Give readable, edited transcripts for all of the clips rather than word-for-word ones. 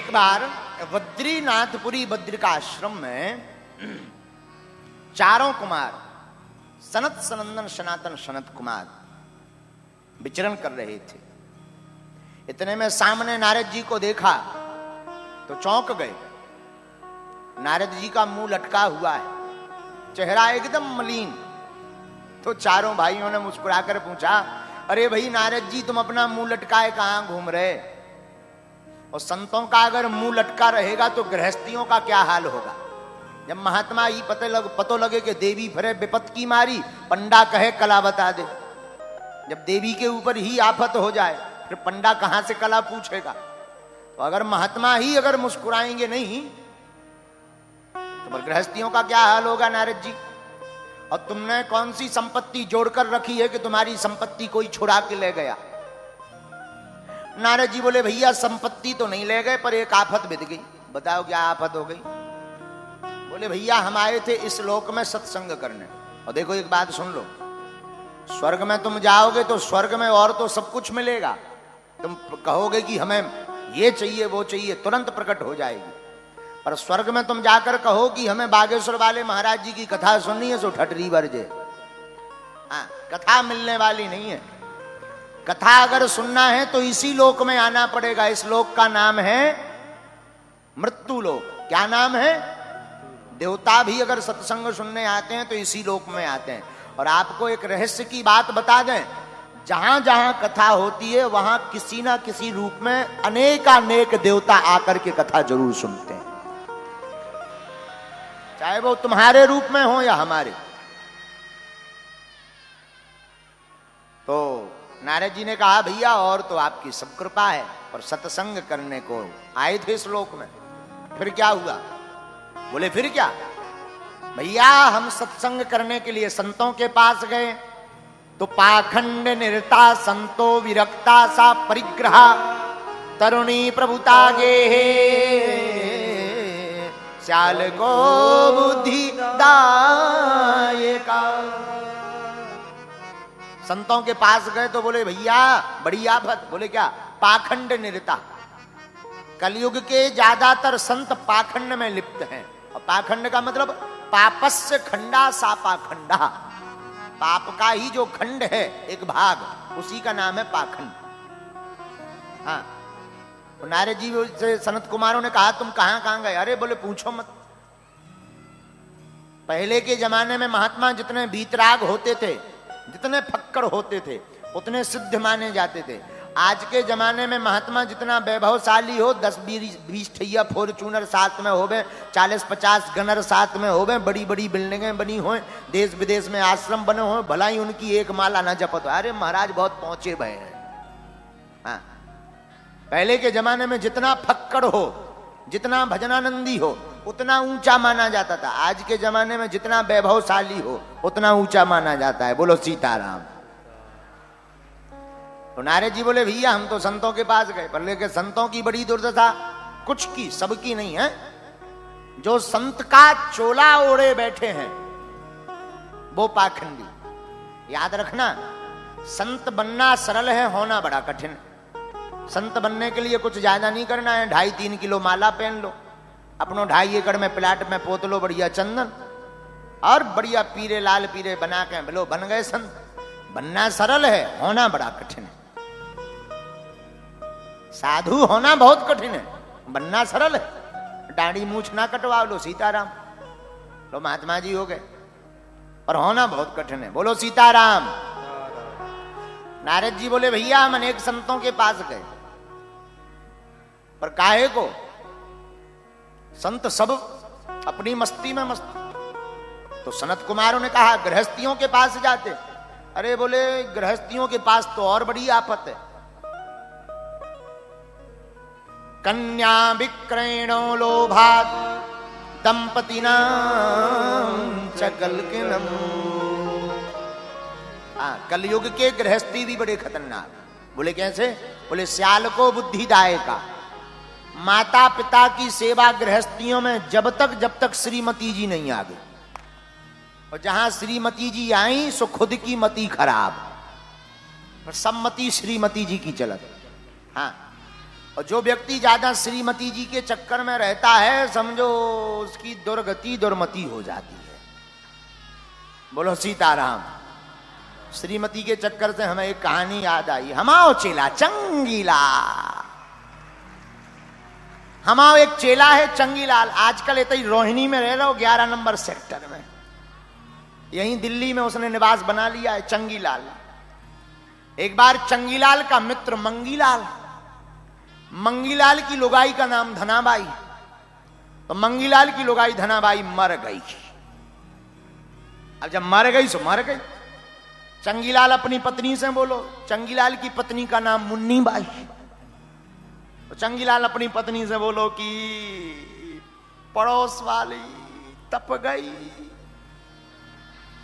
एक बार बद्रीनाथपुरी बद्रिकाश्रम में चारों कुमार सनत सनंदन सनातन सनत कुमार विचरण कर रहे थे। इतने में सामने नारद जी को देखा तो चौंक गए। नारद जी का मुंह लटका हुआ है, चेहरा एकदम मलिन। तो चारों भाइयों ने मुस्कुराकर पूछा, अरे भाई नारद जी, तुम अपना मुंह लटकाए कहां घूम रहे? और संतों का अगर मुंह लटका रहेगा तो गृहस्थियों का क्या हाल होगा? जब महात्मा ही पतो लगे कि देवी फरे विपत की मारी, पंडा कहे कला बता दे। जब देवी के ऊपर ही आफत हो जाए फिर पंडा कहां से कला पूछेगा? तो अगर महात्मा ही अगर मुस्कुराएंगे नहीं तो गृहस्थियों का क्या हाल होगा नारद जी? और तुमने कौन सी संपत्ति जोड़कर रखी है कि तुम्हारी संपत्ति कोई छुड़ा के ले गया? नारद जी बोले, भैया संपत्ति तो नहीं ले गए पर एक आफत बीत गई। बताओ क्या आफत हो गई? बोले, भैया हम आए थे इस लोक में सत्संग करने। और देखो एक बात सुन लो, स्वर्ग में तुम जाओगे तो स्वर्ग में और तो सब कुछ मिलेगा। तुम कहोगे कि हमें ये चाहिए वो चाहिए, तुरंत प्रकट हो जाएगी। पर स्वर्ग में तुम जाकर कहो कि हमें बागेश्वर वाले महाराज जी की कथा सुननी है, सो ठटरी बरजे। कथा मिलने वाली नहीं है। कथा अगर सुनना है तो इसी लोक में आना पड़ेगा। इस लोक का नाम है मृत्यु लोक। क्या नाम है? देवता भी अगर सत्संग सुनने आते हैं तो इसी लोक में आते हैं। और आपको एक रहस्य की बात बता दें, जहां जहां कथा होती है वहां किसी ना किसी रूप में अनेकानेक देवता आकर के कथा जरूर सुनते हैं, चाहे वो तुम्हारे रूप में हो या हमारे। तो नारद जी ने कहा, भैया और तो आपकी सब कृपा है, पर सत्संग करने को आए थे इस लोक में। फिर क्या हुआ? बोले फिर क्या? भैया हम सत्संग करने के लिए संतों के पास गए तो पाखंड निरता संतो विरक्ता सा परिग्रह तरुणी प्रभुता गे श्याल को बुद्धि दायका। संतों के पास गए तो बोले, भैया बड़ी आफत। बोले क्या? पाखंड निरता। कलयुग के ज्यादातर संत पाखंड में लिप्त हैं। और पाखंड का मतलब पापस्य खंडा सा पाखंडा। पाप का ही जो खंड है एक भाग, उसी का नाम है पाखंड। हाँ, तो नारद जी से सनत कुमारों ने कहा, तुम कहां कहां गए? अरे बोले पूछो मत। पहले के जमाने में महात्मा जितने बीतराग होते थे, जितने फक्कड़ होते थे, उतने सिद्ध माने जाते थे। आज के जमाने में महात्मा जितना वैभवशाली हो, 10-20 ठैया फॉर्चूनर साथ में होवे, 40-50 गनर साथ में होवे, बड़ी बड़ी बिल्डिंगें बनी हो, देश विदेश में आश्रम बने हो, भला ही उनकी एक माला ना जपत हो। अरे महाराज बहुत पहुंचे भय हैं। हाँ, पहले के जमाने में जितना फक्कड़ हो, जितना भजनानंदी हो, उतना ऊंचा माना जाता था। आज के जमाने में जितना वैभवशाली हो उतना ऊंचा माना जाता है। बोलो सीताराम। तो नारद जी बोले, भैया हम तो संतों के पास गए, पर लेकिन संतों की बड़ी दुर्दशा, कुछ की सबकी नहीं है। जो संत का चोला ओढ़े बैठे हैं वो पाखंडी। याद रखना, संत बनना सरल है, होना बड़ा कठिन। संत बनने के लिए कुछ ज्यादा नहीं करना है। 2.5-3 किलो माला पहन लो, अपनो 2.5 एकड़ में प्लाट में पोत लो बढ़िया चंदन, और बढ़िया पीरे लाल पीरे बना के बोलो बन गए संत। बनना सरल है, होना बड़ा कठिन है। साधु होना बहुत कठिन है, बनना सरल है। दाढ़ी मूछ ना कटवा लो, सीताराम, लो महात्मा जी हो गए। पर होना बहुत कठिन है। बोलो सीताराम। नारद जी बोले, भैया हम अनेक संतों के पास गए, पर काहे को? संत सब अपनी मस्ती में मस्त। तो सनत कुमारों ने कहा, गृहस्थियों के पास जाते। अरे बोले, गृहस्थियों के पास तो और बड़ी आफत है। कन्या विक्रयणो लोभात दंपतिना चकलकिनम। कलयुग के गृहस्थी भी बड़े खतरनाक। बोले कैसे? बोले श्याल को बुद्धिदायका। माता पिता की सेवा गृहस्थियों में जब तक श्रीमती जी नहीं आ गई, और जहां श्रीमती जी आई सो खुद की मति खराब, और सम्मति श्रीमती जी की चलत। हाँ, और जो व्यक्ति ज्यादा श्रीमती जी के चक्कर में रहता है, समझो उसकी दुर्गति दुर्मति हो जाती है। बोलो सीताराम। श्रीमती के चक्कर से हमें एक कहानी याद आई। हमाओ चेला चंगीला, हमाओ एक चेला है चंगीलाल। आजकल इतनी रोहिणी में रह रहा हो, 11 नंबर सेक्टर में, यहीं दिल्ली में उसने निवास बना लिया है चंगीलाल। एक बार चंगीलाल का मित्र मंगीलाल, मंगीलाल की लुगाई का नाम धनाबाई, तो मंगीलाल की लुगाई धनाबाई मर गई। अब जब मर गई सो मर गई। चंगीलाल अपनी पत्नी से बोलो, चंगीलाल की पत्नी का नाम मुन्नी बाई, तो चंगीलाल अपनी पत्नी से बोलो कि पड़ोस वाली तप गई।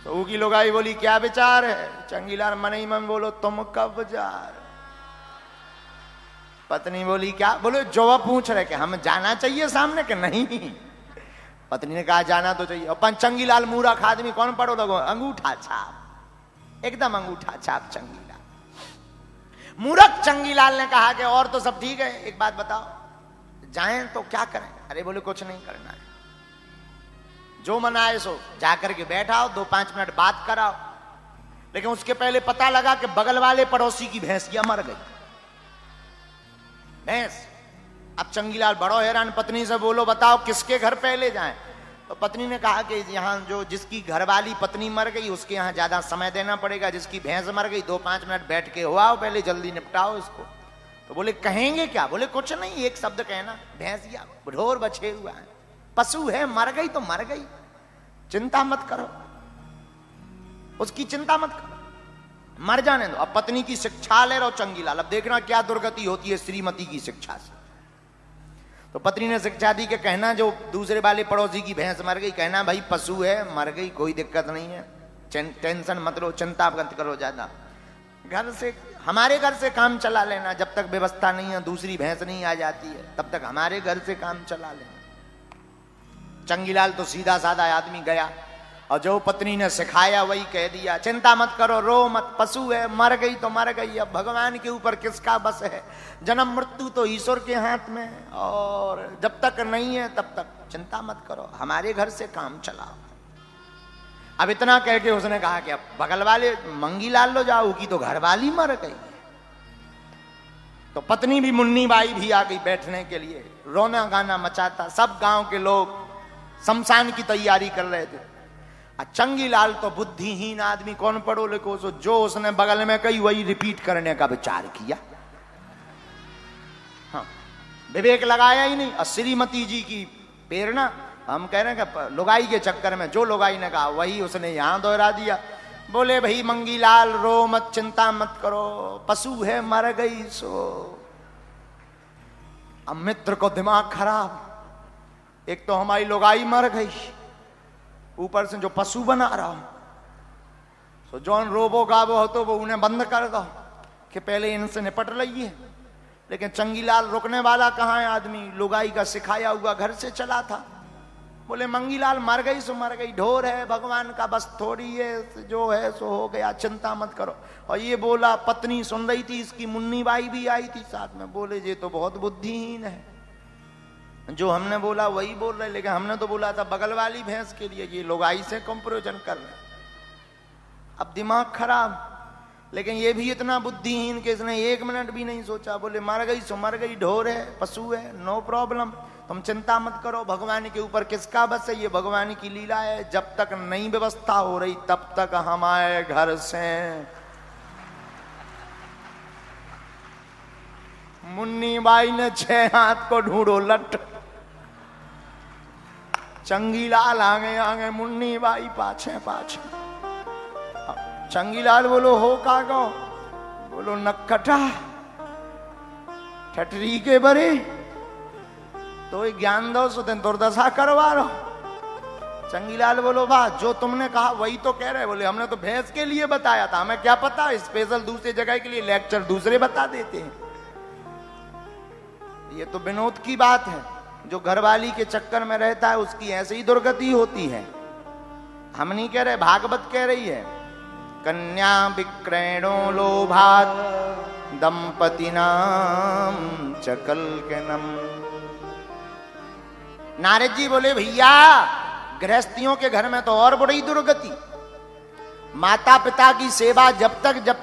तो वो की लुगाई बोली क्या विचार है? चंगीलाल मन ही मन बोलो तुम कब जा रहे? पत्नी बोली क्या? बोले जो पूछ रहे कि हम जाना चाहिए सामने के नहीं? पत्नी ने कहा जाना तो चाहिए। अपन चंगीलाल मूर्ख आदमी, कौन पढ़ो लोगों? अंगूठा छाप, एकदम अंगूठा छाप चंगीलाल। मूर्ख चंगीलाल ने कहा कि और तो सब ठीक है, एक बात बताओ जाएं तो क्या करें? अरे बोले कुछ नहीं करना है, जो मन आए सो जाकर के बैठाओ, 2-5 मिनट बात कराओ। लेकिन उसके पहले पता लगा कि बगल वाले पड़ोसी की भैंसिया मर गई, भैंस। अब चंगीलाल बड़ो हैरान, पत्नी से बोलो बताओ किसके घर पहले जाएं? तो पत्नी ने कहा कि यहाँ जो जिसकी घरवाली पत्नी मर गई उसके यहाँ ज्यादा समय देना पड़ेगा, जिसकी भैंस मर गई 2-5 मिनट बैठ के हो आओ, पहले जल्दी निपटाओ इसको। तो बोले कहेंगे क्या? बोले कुछ नहीं, एक शब्द कहना, भैंसिया ढोर बछे हुआ है, पशु है, मर गई तो मर गई, चिंता मत करो, उसकी चिंता मत करो, मर जाने दो। अब पत्नी की शिक्षा ले रहो चंगीलाल। अब देखना क्या दुर्गति होती है श्रीमती की शिक्षा से। तो पत्नी ने शिक्षा दी कि कहना जो दूसरे वाले पड़ोसी की भैंस मर गई, कहना भाई पशु है, मर गई, कोई दिक्कत नहीं है, टेंशन मत लो, चिंता मत करो ज्यादा, घर से हमारे घर से काम चला लेना, जब तक व्यवस्था नहीं है, दूसरी भैंस नहीं आ जाती है, तब तक हमारे घर से काम चला लेना। चंगीलाल तो सीधा साधा आदमी गया और जो पत्नी ने सिखाया वही कह दिया, चिंता मत करो, रो मत, पशु है, मर गई तो मर गई, अब भगवान के ऊपर किसका बस है, जन्म मृत्यु तो ईश्वर के हाथ में, और जब तक नहीं है तब तक चिंता मत करो, हमारे घर से काम चलाओ। अब इतना कह के उसने कहा कि अब बगल वाले मंगीलाल लो जाओ, की तो घरवाली मर गई। तो पत्नी भी मुन्नी बाई भी आ गई बैठने के लिए, रोना गाना मचाता, सब गांव के लोग शमशान की तैयारी कर रहे थे। चंगीलाल तो बुद्धिहीन आदमी, कौन पढ़ो लिखो, सो जो उसने बगल में कही वही रिपीट करने का विचार किया। हाँ, विवेक लगाया ही नहीं। और श्रीमती जी की प्रेरणा, हम कह रहे हैं कि लुगाई के चक्कर में जो लुगाई ने कहा वही उसने यहां दोहरा दिया। बोले भाई मंगीलाल रो मत, चिंता मत करो, पशु है, मर गई सो। अब मित्र को दिमाग खराब, एक तो हमारी लुगाई मर गई, ऊपर से जो पशु बना रहा हूं, तो जौन रोबो गाबो हो तो वो उन्हें बंद कर दो कि पहले इनसे निपट रही है। लेकिन चंगीलाल रुकने वाला कहां है आदमी, लुगाई का सिखाया हुआ घर से चला था। बोले मंगीलाल मर गई सो मर गई, ढोर है, भगवान का बस थोड़ी है, जो है सो हो गया, चिंता मत करो। और ये बोला, पत्नी सुन रही थी, इसकी मुन्नी बाई भी आई थी साथ में। बोले ये तो बहुत बुद्धिहीन है, जो हमने बोला वही बोल रहे, लेकिन हमने तो बोला था बगल वाली भैंस के लिए, ये लोग आई से कंपैरिजन कर रहे। अब दिमाग खराब, लेकिन ये भी इतना बुद्धिहीन कि इसने 1 मिनट भी नहीं सोचा। बोले मर गई सो मर गई, ढोर है, पशु है, नो प्रॉब्लम, तुम चिंता मत करो, भगवान के ऊपर किसका बस है, ये भगवान की लीला है, जब तक नई व्यवस्था हो रही तब तक हमारे घर से। मुन्नी बाई ने 6 हाथ को ढूंढो लट, चंगीलाल आगे आगे, मुन्नी बाई पाछे पाछे। चंगीलाल बोलो हो का गो? बोलो नक्कटा ठटरी के बरे तो ज्ञान दो, सो दुर्दशा करवा रो। चंगीलाल बोलो वाह, जो तुमने कहा वही तो कह रहे। बोले हमने तो भैंस के लिए बताया था, हमें क्या पता स्पेशल दूसरी जगह के लिए लेक्चर दूसरे बता देते हैं। ये तो विनोद की बात है, जो घरवाली के चक्कर में रहता है उसकी ऐसे ही दुर्गति होती है। हम नहीं कह रहे, भागवत कह रही है, कन्या विक्रयणो लोभात दंपतिनाम च कलकनम। नारद जी बोले भैया गृहस्थियों के घर में तो और बड़ी दुर्गति। माता पिता की सेवा जब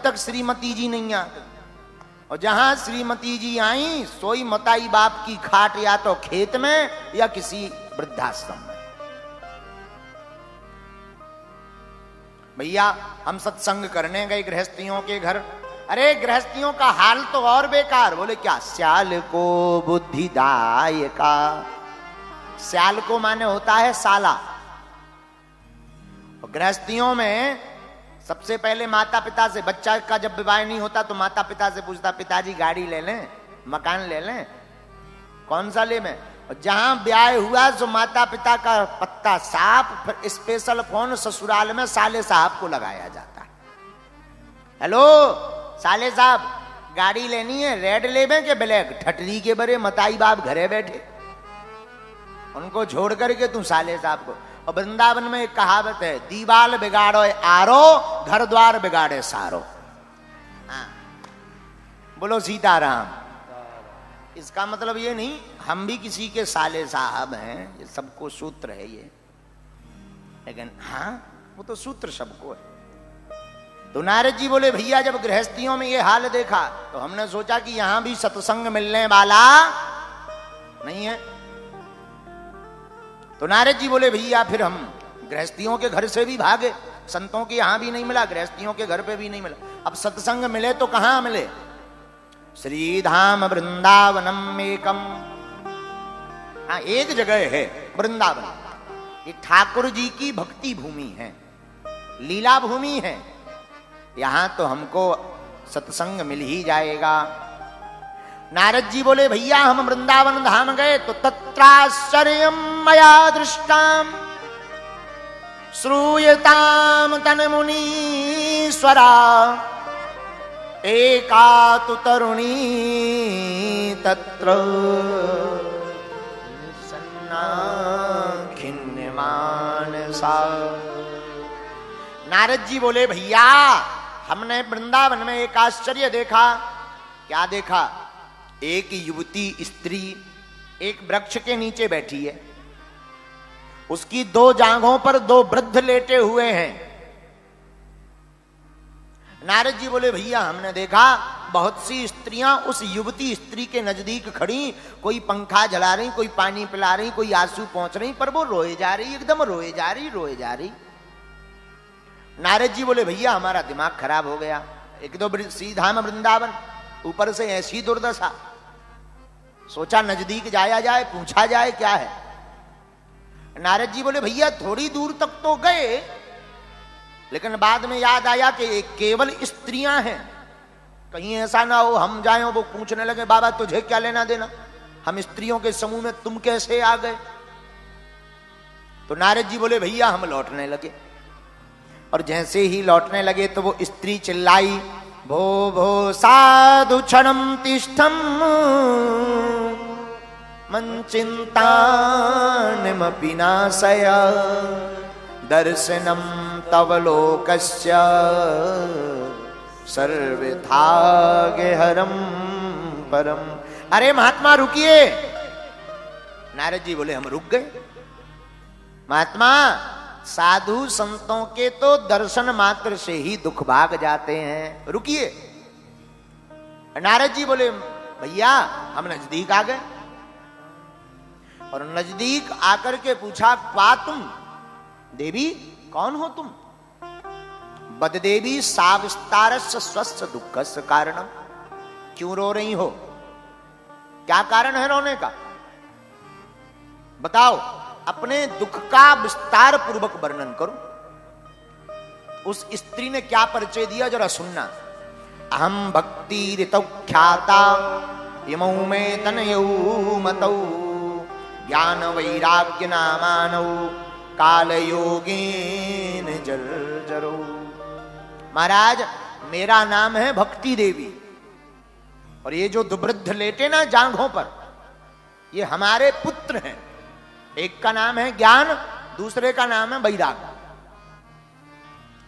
तक श्रीमती जी नहीं आ, और जहां श्रीमती जी आई सोई मताई बाप की खाट या तो खेत में या किसी वृद्धाश्रम में। भैया हम सत्संग करने गए गृहस्थियों के घर। अरे गृहस्थियों का हाल तो और बेकार। बोले क्या? स्याल को बुद्धिदायका। स्याल को माने होता है साला। और गृहस्थियों में सबसे पहले माता पिता से, बच्चा का जब विवाह नहीं होता तो माता पिता से पूछता पिताजी गाड़ी ले लें, मकान ले लें, कौन सा ले में। और जहां ब्याह हुआ तो माता पिता का पत्ता साफ, फिर स्पेशल फोन ससुराल में साले साहब को लगाया जाता है। हेलो साले साहब गाड़ी लेनी है, रेड लेबे के ब्लैक? ठटरी के बरे मताई बाप घरे बैठे, उनको छोड़ करके तू साले साहब को। और वृंदावन में एक कहावत है, दीवाल बिगाड़ो आरो, घर द्वार बिगाड़े सारो। हाँ। बोलो सीताराम। इसका मतलब ये नहीं हम भी किसी के साले साहब हैं, ये सबको सूत्र है ये, लेकिन हाँ वो तो सूत्र सबको है। तो नारद जी बोले भैया जब गृहस्थियों में ये हाल देखा तो हमने सोचा कि यहां भी सत्संग मिलने वाला नहीं है। तो नारद जी बोले भैया फिर हम गृहस्थियों के घर से भी भागे, संतों के यहां भी नहीं मिला, गृहस्थियों के घर पे भी नहीं मिला। अब सत्संग मिले तो कहां मिले? श्रीधाम वृंदावनम एकम। हाँ एक जगह है वृंदावन, ये ठाकुर जी की भक्ति भूमि है, लीला भूमि है। यहां तो हमको सत्संग मिल ही जाएगा। नारद जी बोले भैया हम वृंदावन धाम गए तो तत्राश्चर्यम मया दृष्टाम श्रूयताम तन्मुनीश्वरा एका तु तरुणी तत्र खिन्नमानसा। नारद जी बोले भैया हमने वृंदावन में एक आश्चर्य देखा। क्या देखा? एक युवती स्त्री एक वृक्ष के नीचे बैठी है, उसकी दो जांघों पर दो वृद्ध लेटे हुए हैं। नारद जी बोले भैया हमने देखा बहुत सी स्त्रियां उस युवती स्त्री के नजदीक खड़ी, कोई पंखा जला रही, कोई पानी पिला रही, कोई आंसू पहुंच रही, पर वो रोए जा रही, एकदम रोए जा रही। नारद जी बोले भैया हमारा दिमाग खराब हो गया। एक तो श्रीधाम वृंदावन, ऊपर से ऐसी दुर्दशा। सोचा नजदीक जाया जाए, पूछा जाए क्या है। नारद जी बोले भैया थोड़ी दूर तक तो गए, लेकिन बाद में याद आया कि केवल स्त्रियां हैं, कहीं ऐसा ना हो हम जाएं वो पूछने लगे बाबा तुझे क्या लेना देना, हम स्त्रियों के समूह में तुम कैसे आ गए। तो नारद जी बोले भैया हम लौटने लगे, और जैसे ही लौटने लगे तो वो स्त्री चिल्लाई भो भो साधु क्षणम तिष्ठम मन चिंतानमपि नाशय दर्शनम तव लोकस्य सर्वथा गेहरम परम। अरे महात्मा रुकिए। नारद जी बोले हम रुक गए। महात्मा साधु संतों के तो दर्शन मात्र से ही दुख भाग जाते हैं, रुकिए। नारद जी बोले भैया हम नजदीक आ गए, और नजदीक आकर के पूछा क्या तुम देवी, कौन हो तुम? बद देवी साविस्तारस्य स्वस्थ दुखस्य कारणम। क्यों रो रही हो, क्या कारण है रोने का? बताओ, अपने दुख का विस्तार पूर्वक वर्णन करो। उस स्त्री ने क्या परिचय दिया जरा सुनना। अहम भक्ति ऋतौ ख्याता इमौ में तनयौ मतौ ज्ञान वैराग्य नामानौ काल योगेन जर्जरो। महाराज मेरा नाम है भक्ति देवी, और ये जो दुवृद्ध लेटे ना जांघों पर, ये हमारे पुत्र हैं। एक का नाम है ज्ञान, दूसरे का नाम है वैराग्य।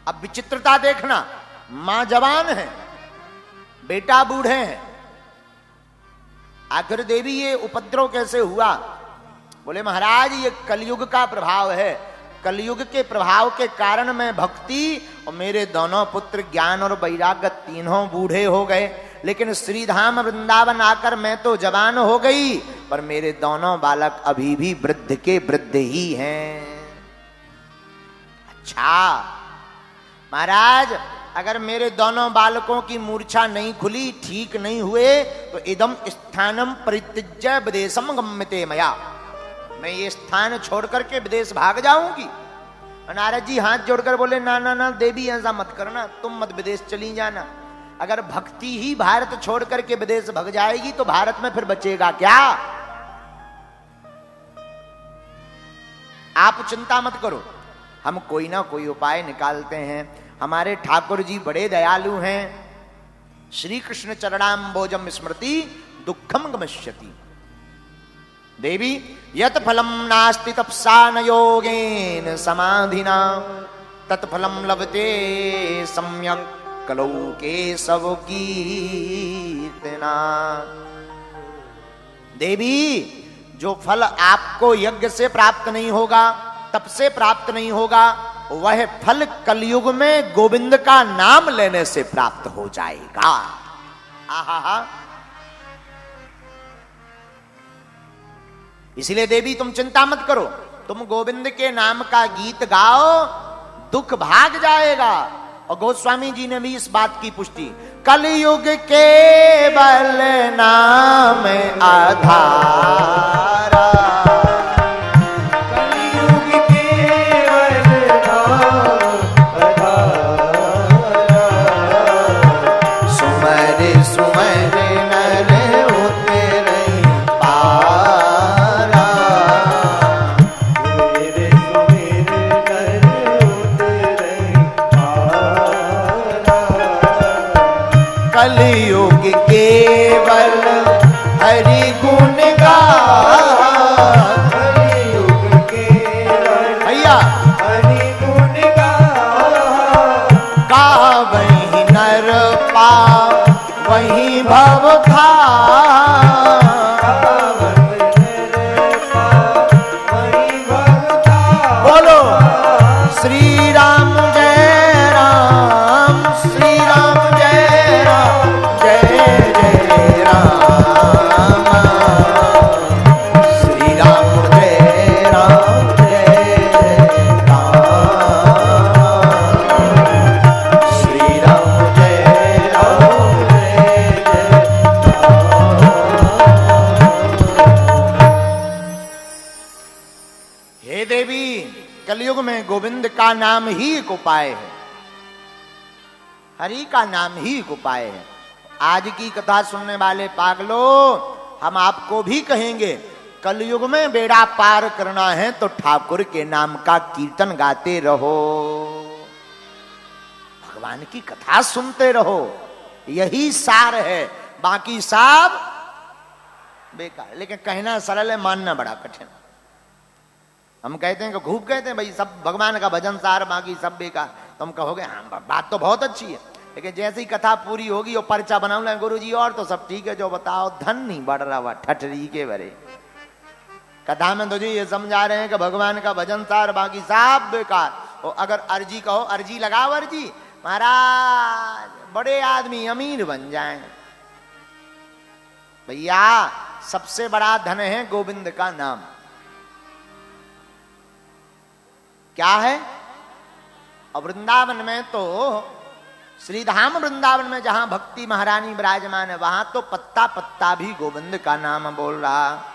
अब विचित्रता देखना, मां जवान है, बेटा बूढ़े हैं। आखिर देवी ये उपद्रव कैसे हुआ? बोले महाराज ये कलयुग का प्रभाव है। कलयुग के प्रभाव के कारण मैं भक्ति और मेरे दोनों पुत्र ज्ञान और वैराग्य तीनों बूढ़े हो गए, लेकिन श्रीधाम वृंदावन आकर मैं तो जवान हो गई, पर मेरे दोनों बालक अभी भी वृद्ध के वृद्ध ही हैं। अच्छा महाराज, अगर मेरे दोनों बालकों की मूर्छा नहीं खुली, ठीक नहीं हुए, तो इदम स्थानम परित्यज्य विदेशम गम्यते मया, मैं ये स्थान छोड़ करके विदेश भाग जाऊंगी। नारद जी हाथ जोड़कर बोले ना ना ना देवी ऐसा मत करना, तुम मत विदेश चली जाना। अगर भक्ति ही भारत छोड़ करके विदेश भाग जाएगी तो भारत में फिर बचेगा क्या? आप चिंता मत करो, हम कोई ना कोई उपाय निकालते हैं। हमारे ठाकुर जी बड़े दयालु हैं। श्री कृष्ण चरणाम्बोजम स्मृति दुखम गमिष्यति। देवी यत फलम नास्ति तपसा न योगेन समाधिना तत्फलम लभते सम्यक कलौ केशव कीर्तना। देवी जो फल आपको यज्ञ से प्राप्त नहीं होगा, तप से प्राप्त नहीं होगा, वह फल कलयुग में गोविंद का नाम लेने से प्राप्त हो जाएगा। आहा, इसलिए देवी तुम चिंता मत करो, तुम गोविंद के नाम का गीत गाओ, दुख भाग जाएगा। और गोस्वामी जी ने भी इस बात की पुष्टि, कलयुग केवल नाम आधारा, कलयुग केवल नाम आधारा, सुमर सुमर नर उतरे पारा, सुमर सुमर नर उतरे पारा, कलयुग केवल हरि गुण गा, कलयुग केवल भैया हरि गुण गा, वही नर पा वही भव था, बोलो श्री राम जय राम, श्री राम जय राम, जय जय राम, श्री राम जय राम, जय राम, श्री राम जय राम, जय राम। हे देवी, कलयुग में गोविंद का नाम ही एक उपाय है, हरि का नाम ही एक उपाय है। आज की कथा सुनने वाले पागलों, हम आपको भी कहेंगे, कलयुग में बेड़ा पार करना है तो ठाकुर के नाम का कीर्तन गाते रहो, भगवान की कथा सुनते रहो, यही सार है, बाकी सब बेकार। लेकिन कहना सरल है, मानना बड़ा कठिन। हम कहते हैं कि खूब कहते हैं भाई सब भगवान का भजन सार, बाकी सब बेकार। तुम कहोगे हाँ बात तो बहुत अच्छी है, लेकिन जैसे ही कथा पूरी होगी और पर्चा बनाऊंगा गुरु जी और तो सब ठीक है, जो बताओ धन नहीं बढ़ रहा हुआ ठठरी के बरे। कथा में तो जी ये समझा रहे हैं कि भगवान का भजन सार, बाकी सब बेकार। और अगर अर्जी कहो, अर्जी लगाओ, अर्जी महाराज बड़े आदमी अमीर बन जाएं। भैया सबसे बड़ा धन है गोविंद का नाम। क्या है? और वृंदावन में तो, श्रीधाम वृंदावन में जहां भक्ति महारानी विराजमान है, वहां तो पत्ता पत्ता भी गोविंद का नाम बोल रहा।